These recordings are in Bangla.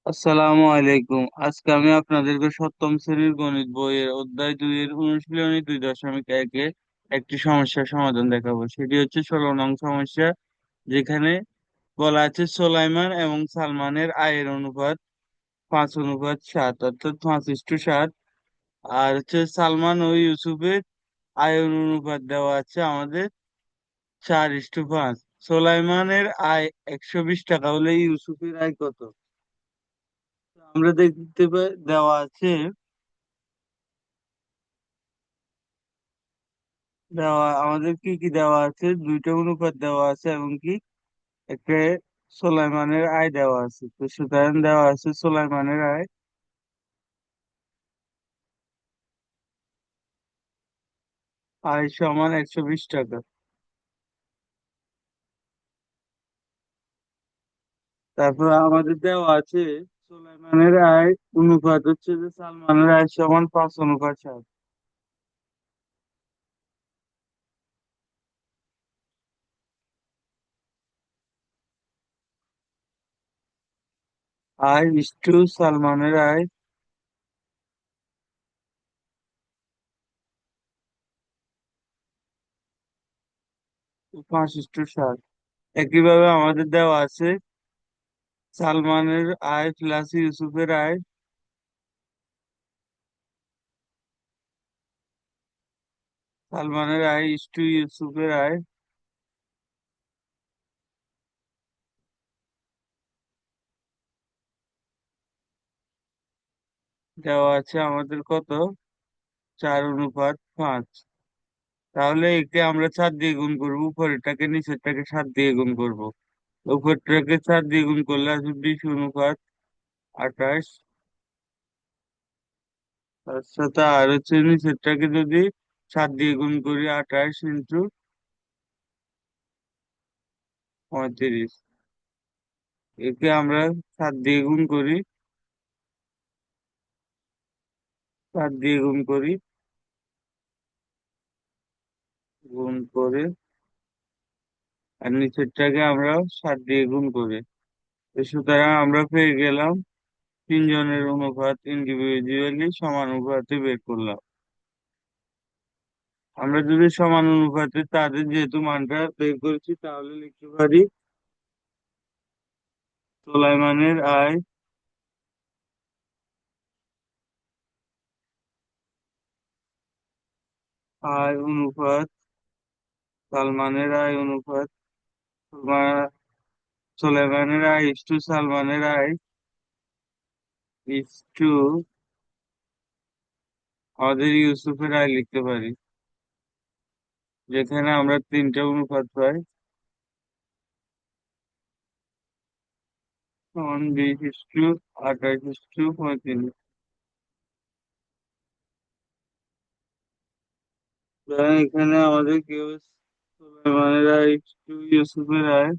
আসসালামু আলাইকুম। আজকে আমি আপনাদেরকে সপ্তম শ্রেণীর গণিত বইয়ের অধ্যায় 2 এর অনুশীলনী 2.1-এ একটি সমস্যার সমাধান দেখাবো। সেটি হচ্ছে 16 নং সমস্যা, যেখানে বলা আছে সোলাইমান এবং সালমানের আয়ের অনুপাত 5:7, অর্থাৎ 5:7। আর হচ্ছে সালমান ও ইউসুফের আয়ের অনুপাত দেওয়া আছে আমাদের 4:5। সোলাইমানের আয় 120 টাকা হলে ইউসুফের আয় কত? আমরা দেখতে পাই দেওয়া আছে, আমাদের কি কি দেওয়া আছে, দুইটা অনুপাত দেওয়া আছে এবং কি একটা সুলাইমানের আয় দেওয়া আছে। তো সুতরাং দেওয়া আছে সুলাইমানের আয় আয় সমান 120 টাকা। তারপর আমাদের দেওয়া আছে সুলাইমানের আয় অনুপাত হচ্ছে যে সালমানের আয় সমান 5:7। আয় ইস্টু সালমানের আয় 5:7। একইভাবে আমাদের দেওয়া আছে সালমানের আয় প্লাস ইউসুফের আয়, সালমানের আয় ইস্টু ইউসুফের আয় দেওয়া আছে আমাদের কত, 4:5। তাহলে একে আমরা 4 দিয়ে গুণ করবো, উপরেরটাকে নিচেরটাকে 7 দিয়ে গুণ করব। উপরটাকে 4 দিয়ে গুণ করলে আসবে 20:28। তার সাথে আর হচ্ছে নিচেরটাকে যদি 7 দিয়ে গুণ করি, 28 × 35। একে আমরা 7 দিয়ে গুণ করি, 7 দিয়ে গুণ করি, গুণ করে আর নিচেরটাকে আমরা 7 দিয়ে গুণ করি। তো সুতরাং আমরা পেয়ে গেলাম তিনজনের অনুপাত ইন্ডিভিজুয়ালি সমানুপাতে বের করলাম। আমরা যদি সমান অনুপাতে তাদের যেহেতু মানটা বের করেছি, তাহলে লিখতে পারি সোলাইমানের আয় আয় অনুপাত সালমানের আয় অনুপাত সোলাইমানের আয় ইস্টু সালমানের আয় ইস্টু আমাদের ইউসুফের আয় লিখতে পারি, যেখানে আমরা তিনটা অনুপাত পাই, সমান 20:28:35। সুতরাং এখানে আমাদের কি হবে, সুলাইমানের আয় ইস্টু ইউসুফের আয়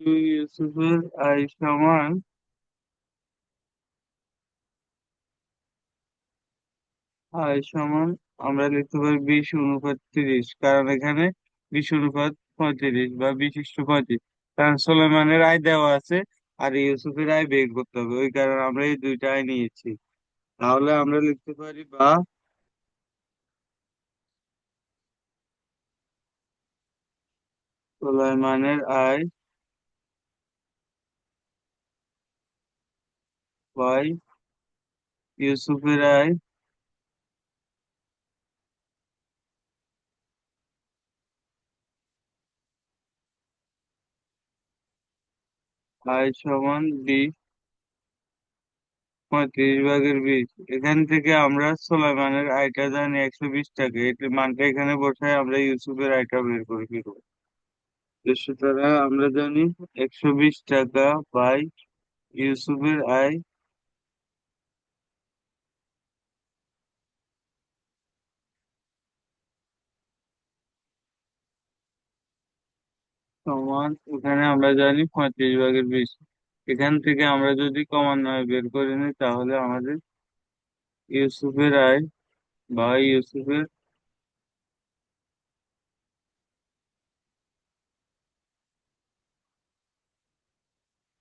ইউসুফের আয় সমান আমরা লিখতে পারি 20:30, কারণ এখানে 20:35 বা 20:35, কারণ সোলেমানের আয় দেওয়া আছে আর ইউসুফের আয় বের করতে হবে, ওই কারণে আমরা এই দুইটা আয় নিয়েছি। তাহলে আমরা লিখতে পারি বা সোলাইমানের আয় বাই ইউসুফের আয় আয় সমান 20:35। এখান থেকে আমরা সোলাইমানের আয়টা জানি 120 টাকা, এটি মানটা এখানে বসায় আমরা ইউসুফের আয়টা বের করে ফেলবো। তো সুতরাং আমরা জানি 120 টাকা বাই ইউসুফের আয় সমান, এখানে আমরা জানি 35/20। এখান থেকে আমরা যদি ক্রমান্বয়ে বের করে নিই, তাহলে আমাদের ইউসুফের আয় ভাই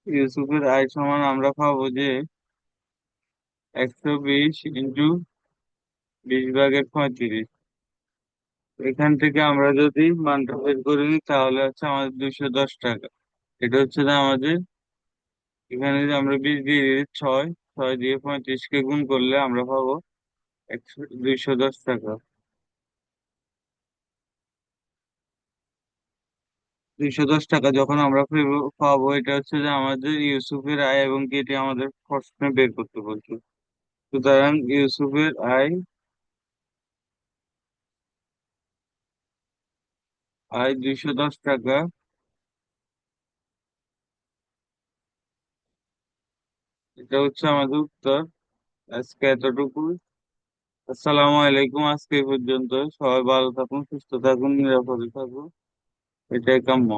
ইউসুফের আয় সমান আমরা পাবো যে 120 × 20 ভাগের 35। এখান থেকে আমরা যদি মানটা বের করে নিই তাহলে হচ্ছে আমাদের 210 টাকা। এটা হচ্ছে যে আমাদের এখানে যে আমরা 20 দিয়ে দিই 6, 6 দিয়ে 35-কে গুণ করলে আমরা পাবো 210 টাকা। 210 টাকা যখন আমরা পাবো, এটা হচ্ছে যে আমাদের ইউসুফের আয়, এবং কি এটি আমাদের প্রশ্নে বের করতে বলছে। সুতরাং ইউসুফের আয় 210 টাকা। এটা হচ্ছে আমাদের উত্তর। আজকে এতটুকু। আসসালামু আলাইকুম। আজকে এই পর্যন্ত। সবাই ভালো থাকুন, সুস্থ থাকুন, নিরাপদে থাকুন। এটাই কাম্য।